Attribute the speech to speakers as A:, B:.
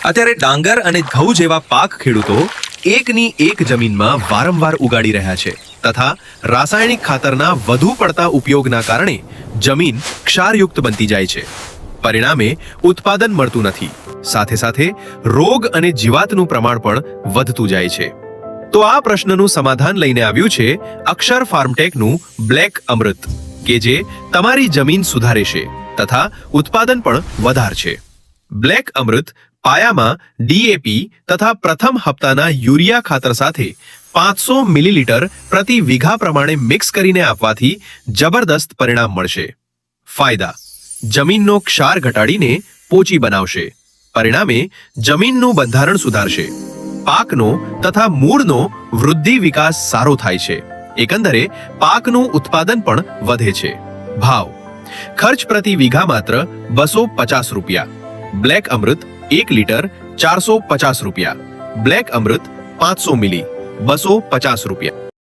A: અત્યારે ડાંગર અને ઘઉં જેવા પાક ખેડૂતો એકની એક જમીનમાં વારંવાર ઉગાડી રહ્યા છે તથા રાસાયણિક ખાતરના વધુ પડતા ઉપયોગના કારણે જમીન ક્ષારયુક્ત બનતી જાય છે. પરિણામે ઉત્પાદન મળતું નથી. સાથે સાથે રોગ અને જીવાતનું પ્રમાણ પણ વધતું જાય છે. તો આ પ્રશ્નનું સમાધાન લઈને આવ્યું છે અક્ષર ફાર્મટેકનું બ્લેક અમૃત, કે જે તમારી જમીન સુધારે છે તથા ઉત્પાદન પણ વધારશે. બ્લેક અમૃત પાયામાં ડીએપી તથા પ્રથમ હપ્તાના યુરિયા ખાતર સાથે 500 મિલીલીટર પ્રતિ વીઘા પ્રમાણે મિક્સ કરીને આપવાથી જબરદસ્ત પરિણામ મળશે. ફાયદા: જમીનનો ક્ષાર ઘટાડીને પોચી બનાવશે. પરિણામે જમીનનું બંધારણ સુધારશે. પાકનો તથા મૂળનો વૃદ્ધિ વિકાસ સારો થાય છે. એકંદરે પાકનું ઉત્પાદન પણ વધે છે. ભાવ: ખર્ચ પ્રતિ વીઘા માત્ર 250 રૂપિયા. બ્લેક અમૃત 1 લીટર 450 રૂપિયા. બ્લેક અમૃત 500 મિલી 250 રૂપિયા.